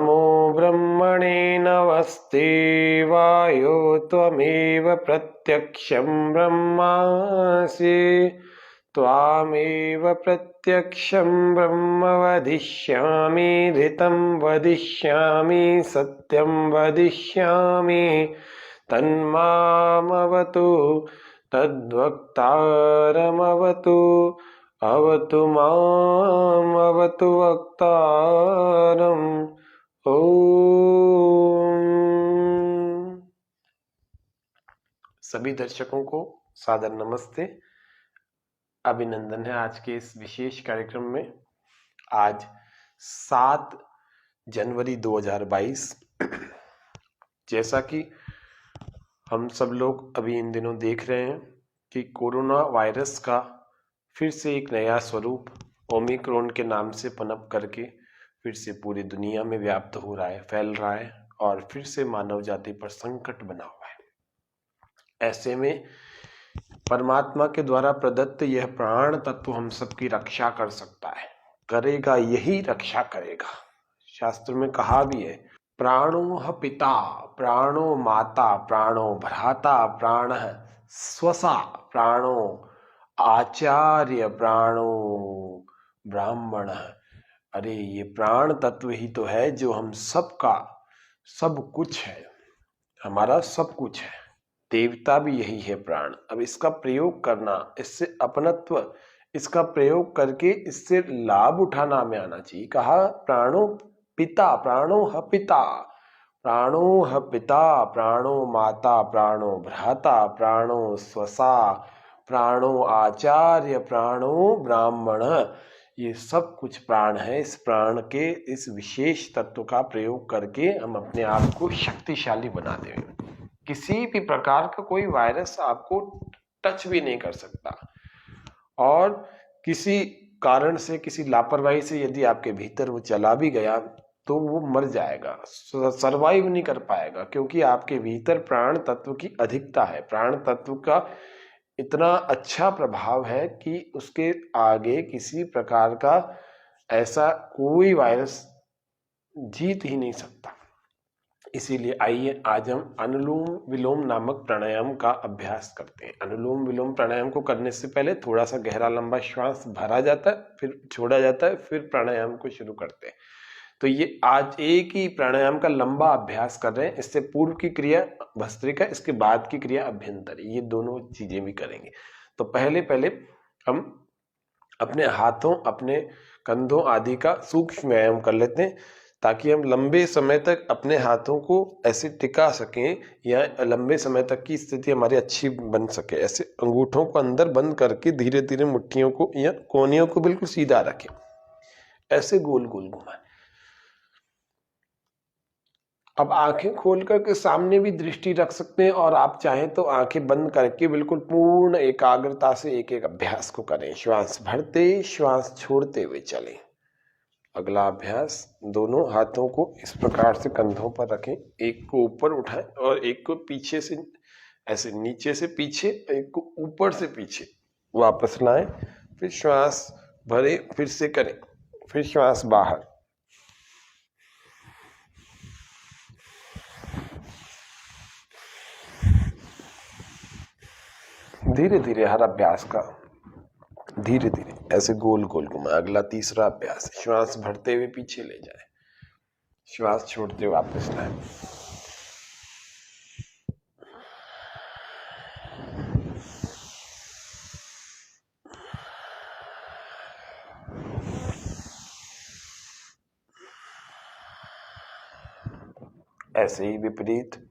नमो ब्रह्मणे नमस्ते वायो त्वमेव प्रत्यक्षं ब्रह्मासि त्वामेव प्रत्यक्षं ब्रह्म वदिष्यामि धृतं वदिष्यामि सत्यं वदिष्यामि तन्मामवतु तद्वक्तारमवतु अवतु माम् अवतु वक्तारम्। ओम। सभी दर्शकों को सादर नमस्ते, अभिनंदन है आज के इस विशेष कार्यक्रम में। आज 7 जनवरी 2022, जैसा कि हम सब लोग अभी इन दिनों देख रहे हैं कि कोरोना वायरस का फिर से एक नया स्वरूप ओमिक्रॉन के नाम से पनप करके फिर से पूरी दुनिया में व्याप्त हो रहा है, फैल रहा है और फिर से मानव जाति पर संकट बना हुआ है। ऐसे में परमात्मा के द्वारा प्रदत्त यह प्राण तत्व हम सबकी रक्षा कर सकता है, करेगा, यही रक्षा करेगा। शास्त्र में कहा भी है, प्राणो ह पिता, प्राणो माता, प्राणो भ्राता, प्राण स्वसा, प्राणो आचार्य, प्राणो ब्राह्मण। अरे ये प्राण तत्व ही तो है जो हम सबका सब कुछ है, हमारा सब कुछ है। देवता भी यही है प्राण। अब इसका प्रयोग करना, इससे अपनत्व, इसका प्रयोग करके इससे लाभ उठाना हमें आना चाहिए। कहा प्राणो पिता, प्राणो ह पिता, प्राणो ह पिता, प्राणो माता, प्राणो भ्राता, प्राणो स्वसा, प्राणो आचार्य, प्राणो ब्राह्मण। ये सब कुछ प्राण है। इस प्राण के इस विशेष तत्व का प्रयोग करके हम अपने आप को शक्तिशाली बना दें। किसी भी प्रकार का कोई वायरस आपको टच भी नहीं कर सकता, और किसी कारण से, किसी लापरवाही से यदि आपके भीतर वो चला भी गया तो वो मर जाएगा, सरवाइव नहीं कर पाएगा, क्योंकि आपके भीतर प्राण तत्व की अधिकता है। प्राण तत्व का इतना अच्छा प्रभाव है कि उसके आगे किसी प्रकार का ऐसा कोई वायरस जीत ही नहीं सकता। इसीलिए आइए आज हम अनुलोम विलोम नामक प्राणायाम का अभ्यास करते हैं। अनुलोम विलोम प्राणायाम को करने से पहले थोड़ा सा गहरा लंबा श्वास भरा जाता है, फिर छोड़ा जाता है, फिर प्राणायाम को शुरू करते हैं। तो ये आज एक ही प्राणायाम का लंबा अभ्यास कर रहे हैं। इससे पूर्व की क्रिया भस्त्रिका, इसके बाद की क्रिया अभ्यंतरी, ये दोनों चीजें भी करेंगे। तो पहले हम अपने हाथों, अपने कंधों आदि का सूक्ष्म व्यायाम कर लेते हैं, ताकि हम लंबे समय तक अपने हाथों को ऐसे टिका सकें या लंबे समय तक की स्थिति हमारी अच्छी बन सके। ऐसे अंगूठों को अंदर बंद करके धीरे धीरे मुट्ठियों को या कोहनियों को बिल्कुल सीधा रखें, ऐसे गोल गोल घुमाएं। अब आंखें खोल करके सामने भी दृष्टि रख सकते हैं, और आप चाहें तो आंखें बंद करके बिल्कुल पूर्ण एकाग्रता से एक एक अभ्यास को करें। श्वास भरते, श्वास छोड़ते हुए चलें। अगला अभ्यास, दोनों हाथों को इस प्रकार से कंधों पर रखें, एक को ऊपर उठाएं और एक को पीछे से, ऐसे नीचे से पीछे, एक को ऊपर से पीछे वापस लाएं। फिर श्वास भरे, फिर से करें, फिर श्वास बाहर। धीरे धीरे हर अभ्यास का धीरे धीरे ऐसे गोल गोल घुमा। अगला तीसरा अभ्यास, श्वास भरते हुए पीछे ले जाए, श्वास छोड़ते हुए वापस लाए। ऐसे ही विपरीत।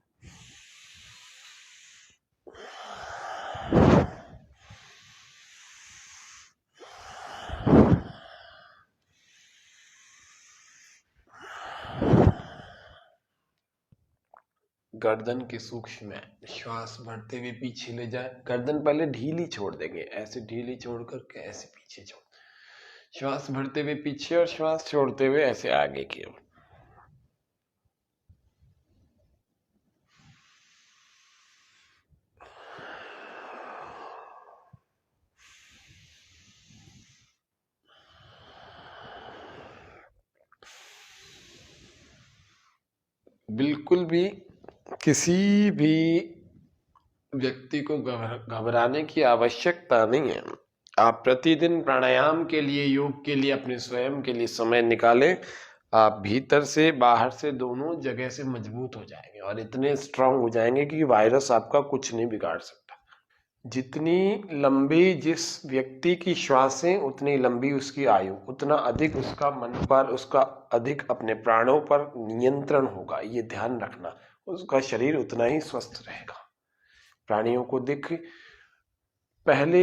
गर्दन के सूक्ष्म में श्वास भरते हुए पीछे ले जाए। गर्दन पहले ढीली छोड़ देंगे, ऐसे ढीली छोड़ करके ऐसे पीछे छोड़, श्वास भरते हुए पीछे और श्वास छोड़ते हुए ऐसे आगे की ओर। बिल्कुल भी किसी भी व्यक्ति को घबराने की आवश्यकता नहीं है। आप प्रतिदिन प्राणायाम के लिए, योग के लिए, अपने स्वयं के लिए समय निकालें। आप भीतर से बाहर से दोनों जगह से मजबूत हो जाएंगे और इतने स्ट्रांग हो जाएंगे कि वायरस आपका कुछ नहीं बिगाड़ सकता। जितनी लंबी जिस व्यक्ति की श्वासें, उतनी लंबी उसकी आयु, उतना अधिक उसका मन पर, उसका अधिक अपने प्राणों पर नियंत्रण होगा। ये ध्यान रखना। उसका शरीर उतना ही स्वस्थ रहेगा। प्राणियों को देख, पहले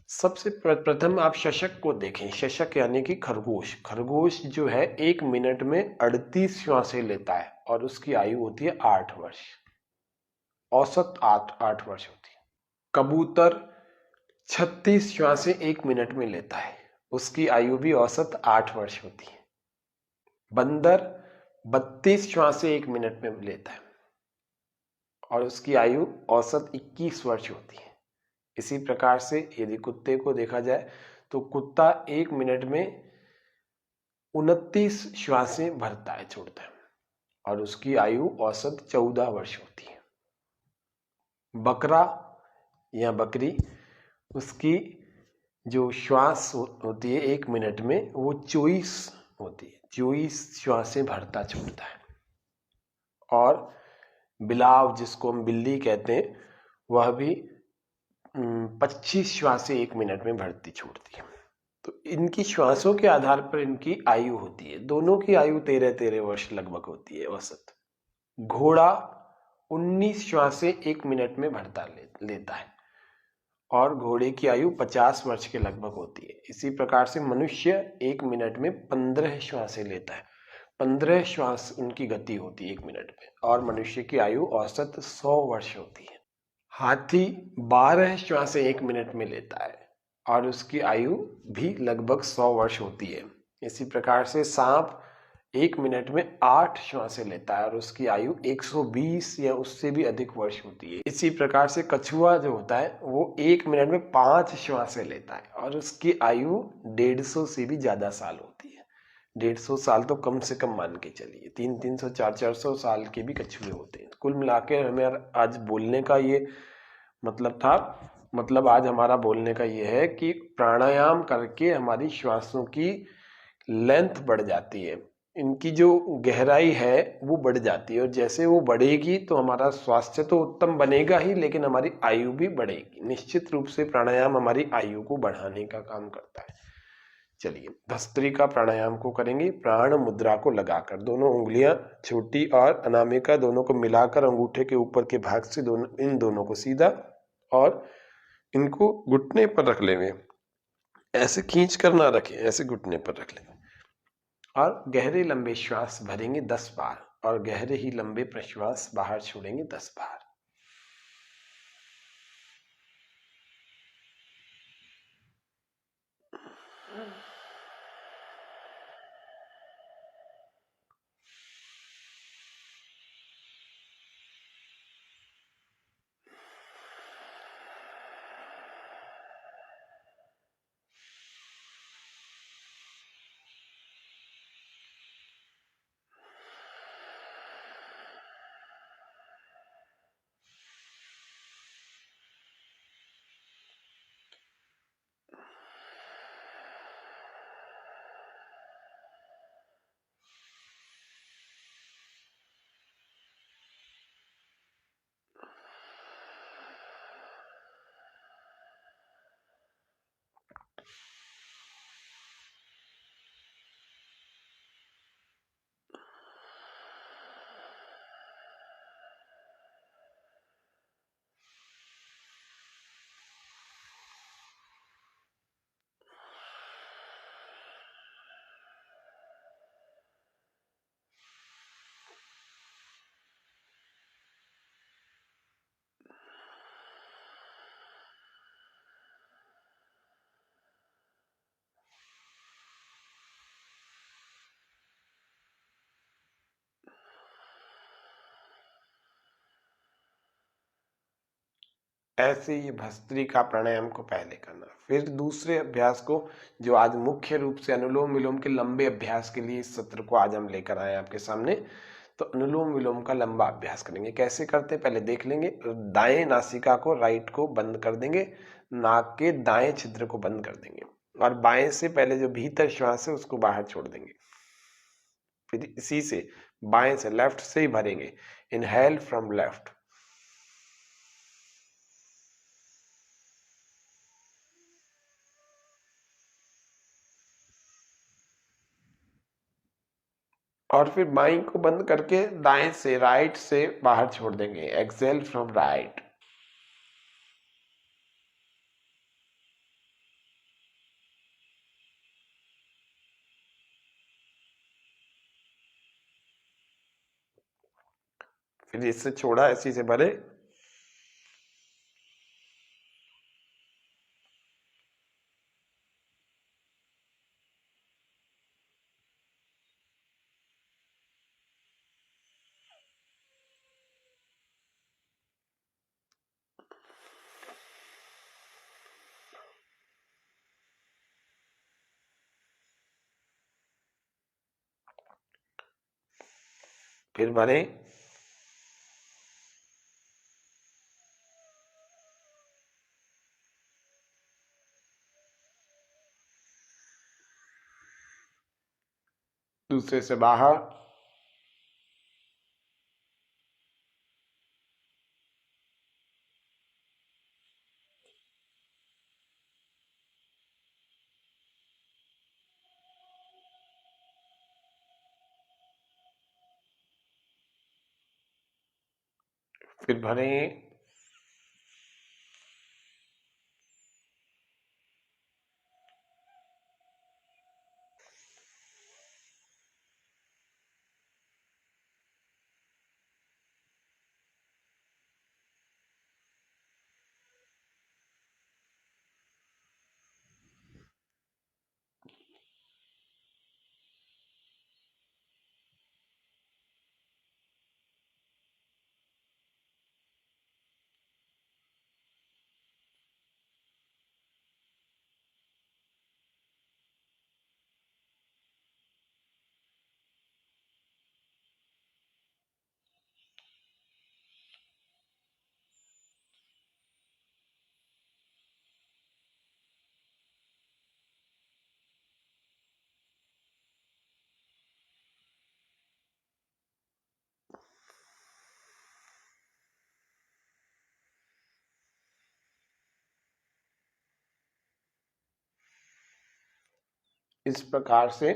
सबसे प्रथम आप शशक को देखें। शशक यानी कि खरगोश। खरगोश जो है 1 मिनट में 38 श्वासें लेता है और उसकी आयु होती है 8 वर्ष। औसत 8 वर्ष होती है। कबूतर 36 श्वासें 1 मिनट में लेता है, उसकी आयु भी औसत 8 वर्ष होती है। बंदर 32 श्वासें 1 मिनट में लेता है और उसकी आयु औसत 21 वर्ष होती है। इसी प्रकार से यदि कुत्ते को देखा जाए तो कुत्ता 1 मिनट में 29 श्वासें भरता है, छोड़ता है, और उसकी आयु औसत 14 वर्ष होती है। बकरा या बकरी, उसकी जो श्वास होती है 1 मिनट में, वो 24 होती है। 24 श्वासें भरता छोड़ता है। और बिलाव, जिसको हम बिल्ली कहते हैं, वह भी 25 श्वासें 1 मिनट में भरती छोड़ती है। तो इनकी श्वासों के आधार पर इनकी आयु होती है। दोनों की आयु 13-13 वर्ष लगभग होती है औसत। घोड़ा 19 श्वासें 1 मिनट में भरता लेता है और घोड़े की आयु 50 वर्ष के लगभग होती है। इसी प्रकार से मनुष्य 1 मिनट में 15 श्वासें लेता है। 15 श्वास उनकी गति होती है 1 मिनट में, और मनुष्य की आयु औसत 100 वर्ष होती है। हाथी 12 श्वासें 1 मिनट में लेता है और उसकी आयु भी लगभग 100 वर्ष होती है। इसी प्रकार से सांप 1 मिनट में 8 श्वासें लेता है और उसकी आयु 120 या उससे भी अधिक वर्ष होती है। इसी प्रकार से कछुआ जो होता है वो 1 मिनट में 5 श्वासें लेता है और उसकी आयु 150 से भी ज्यादा साल होती है। 150 साल तो कम से कम मान के चलिए, 300, 400 साल के भी कछुए होते हैं। कुल मिलाकर हमें आज बोलने का ये मतलब था, मतलब आज हमारा बोलने का ये है कि प्राणायाम करके हमारी श्वासों की लेंथ बढ़ जाती है, इनकी जो गहराई है वो बढ़ जाती है, और जैसे वो बढ़ेगी तो हमारा स्वास्थ्य तो उत्तम बनेगा ही, लेकिन हमारी आयु भी बढ़ेगी। निश्चित रूप से प्राणायाम हमारी आयु को बढ़ाने का काम करता है। चलिए भस्त्रिका प्राणायाम को करेंगे। प्राण मुद्रा को लगाकर दोनों उंगलियां, छोटी और अनामिका, दोनों को मिलाकर अंगूठे के ऊपर के भाग से इन दोनों को सीधा और इनको घुटने पर रख लेंगे। ऐसे खींच कर ना रखें, ऐसे घुटने पर रख लेंगे और गहरे लंबे श्वास भरेंगे 10 बार और गहरे ही लंबे प्रश्वास बाहर छोड़ेंगे 10 बार। ऐसे ये भस्त्रिका प्राणायाम को पहले करना, फिर दूसरे अभ्यास को, जो आज मुख्य रूप से अनुलोम विलोम के लंबे अभ्यास के लिए इस सत्र को आज हम लेकर आए आपके सामने। तो अनुलोम विलोम का लंबा अभ्यास करेंगे। कैसे करते हैं पहले देख लेंगे। दाएं नासिका को, राइट को बंद कर देंगे, नाक के दाएं छिद्र को बंद कर देंगे और बाएं से पहले जो भीतर श्वास है उसको बाहर छोड़ देंगे। फिर इसी से बाएं से, लेफ्ट से ही भरेंगे। इनहेल फ्रॉम लेफ्ट, और फिर बाई को बंद करके दाएं से, राइट से बाहर छोड़ देंगे। Excel from right. फिर इससे छोड़ा, इसी से भरे। फिर भरे। दूसरे से बाहर। फिर भरे। इस प्रकार से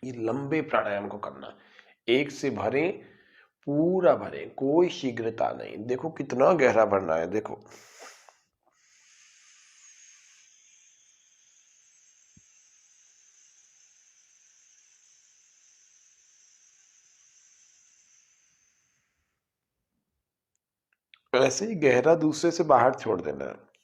ये लंबे प्राणायाम को करना। एक से भरें, पूरा भरें, कोई शीघ्रता नहीं। देखो कितना गहरा भरना है, देखो। ऐसे ही गहरा दूसरे से बाहर छोड़ देना है।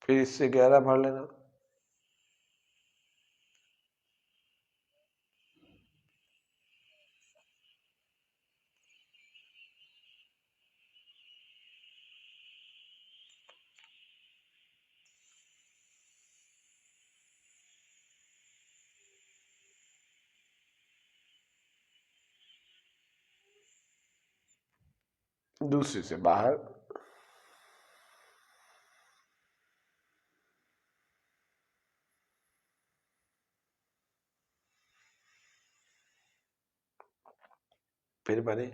फिर इससे गहरा भर लेना। दूसरे से बाहर। फिर भरे।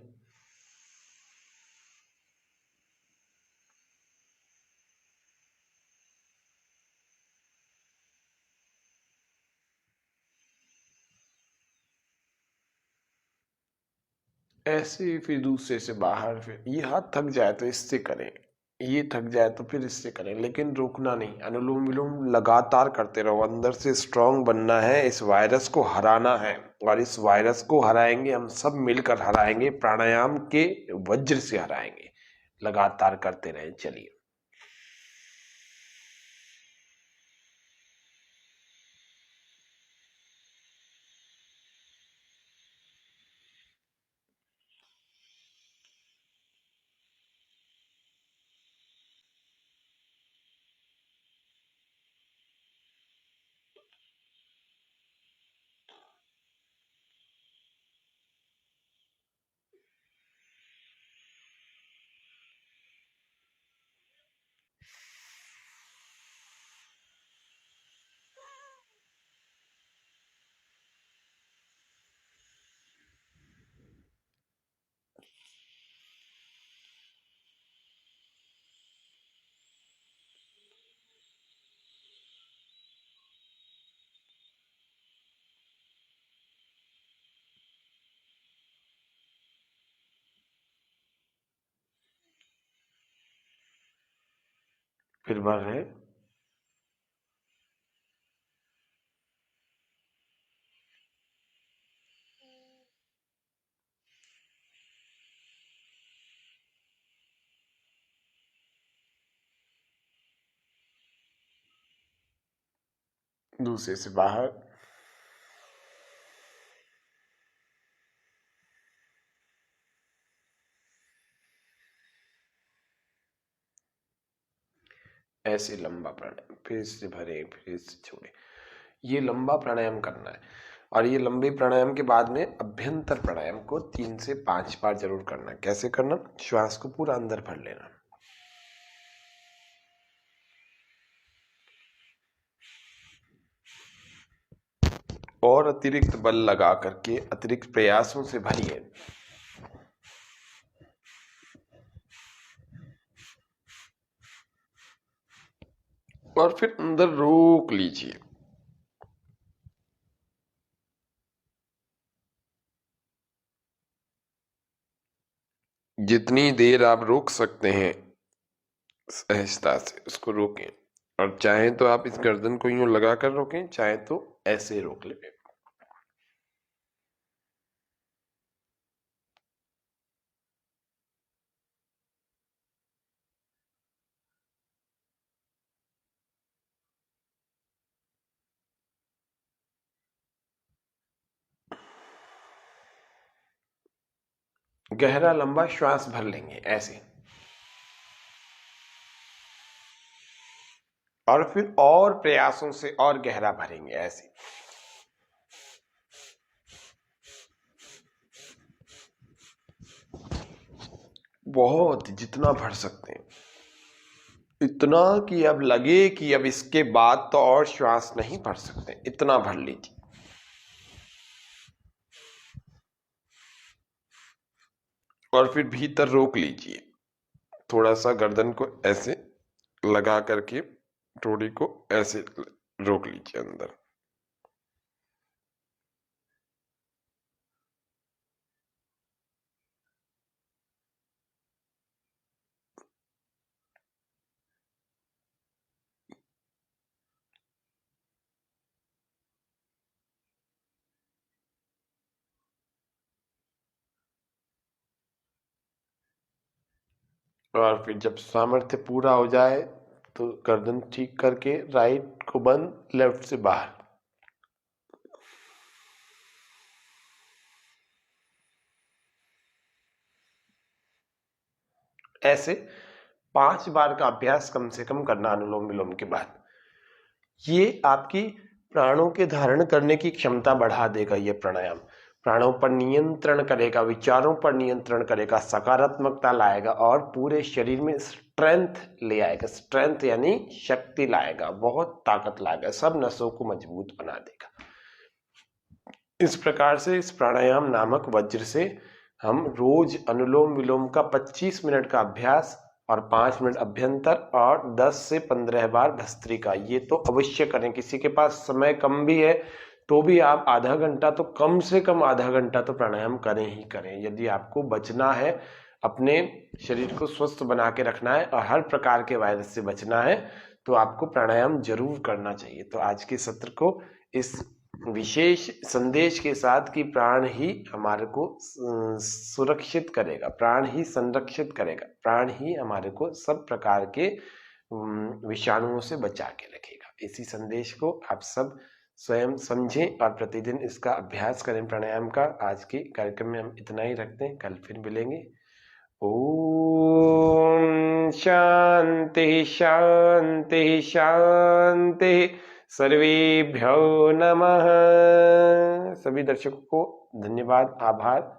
ऐसे ही फिर दूसरे से बाहर। फिर ये हाथ थक जाए तो इससे करें, ये थक जाए तो फिर इससे करें, लेकिन रुकना नहीं। अनुलोम विलोम लगातार करते रहो। अंदर से स्ट्रांग बनना है, इस वायरस को हराना है। और इस वायरस को हराएंगे, हम सब मिलकर हराएंगे, प्राणायाम के वज्र से हराएंगे। लगातार करते रहें। चलिए। फिर बढ़ रहे, दूसरे से बाहर, ऐसे लंबा प्राणायाम, फिर से भरे फिर से छोड़े। ये लंबा प्राणायाम करना है। और ये लंबे प्राणायाम के बाद में अभ्यंतर प्राणायाम को 3 से 5 बार जरूर करना है। कैसे करना? श्वास को पूरा अंदर भर लेना और अतिरिक्त बल लगा करके अतिरिक्त प्रयासों से भरिए। और फिर अंदर रोक लीजिए। जितनी देर आप रोक सकते हैं सहजता से उसको रोकें। और चाहे तो आप इस गर्दन को यूं लगा कर रोकें, चाहे तो ऐसे रोक लें। गहरा लंबा श्वास भर लेंगे ऐसे, और फिर और प्रयासों से और गहरा भरेंगे ऐसे। बहुत, जितना भर सकते हैं, इतना कि अब लगे कि अब इसके बाद तो और श्वास नहीं भर सकते, इतना भर लीजिए। और फिर भीतर रोक लीजिए। थोड़ा सा गर्दन को ऐसे लगा करके थोड़ी को ऐसे रोक लीजिए अंदर। और फिर जब सामर्थ्य पूरा हो जाए तो गर्दन ठीक करके राइट को बंद, लेफ्ट से बाहर। ऐसे 5 बार का अभ्यास कम से कम करना अनुलोम विलोम के बाद। ये आपकी प्राणों के धारण करने की क्षमता बढ़ा देगा। ये प्राणायाम प्राणों पर नियंत्रण करेगा, विचारों पर नियंत्रण करेगा, सकारात्मकता लाएगा और पूरे शरीर में स्ट्रेंथ ले आएगा। स्ट्रेंथ यानी शक्ति लाएगा, बहुत ताकत लाएगा, सब नसों को मजबूत बना देगा। इस प्रकार से इस प्राणायाम नामक वज्र से हम रोज अनुलोम विलोम का 25 मिनट का अभ्यास और 5 मिनट अभ्यंतर और 10 से 15 बार भस्त्रिका, ये तो अवश्य करें। किसी के पास समय कम भी है तो भी आप आधा घंटा तो, कम से कम आधा घंटा तो प्राणायाम करें ही करें। यदि आपको बचना है, अपने शरीर को स्वस्थ बना के रखना है और हर प्रकार के वायरस से बचना है, तो आपको प्राणायाम जरूर करना चाहिए। तो आज के सत्र को इस विशेष संदेश के साथ कि प्राण ही हमारे को सुरक्षित करेगा, प्राण ही संरक्षित करेगा, प्राण ही हमारे को सब प्रकार के विषाणुओं से बचा के रखेगा। इसी संदेश को आप सब स्वयं समझें और प्रतिदिन इसका अभ्यास करें प्राणायाम का। आज के कार्यक्रम में हम इतना ही रखते हैं, कल फिर मिलेंगे। ओम शांति शांति शांति, सर्वेभ्यो नमः। सभी दर्शकों को धन्यवाद, आभार।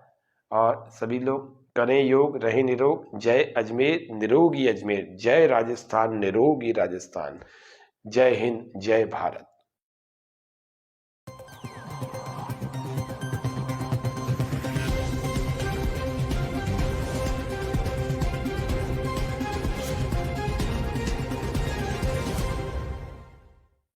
और सभी लोग करें योग, रहें निरोग। जय अजमेर, निरोगी अजमेर। जय राजस्थान, निरोगी राजस्थान। जय हिंद, जय भारत।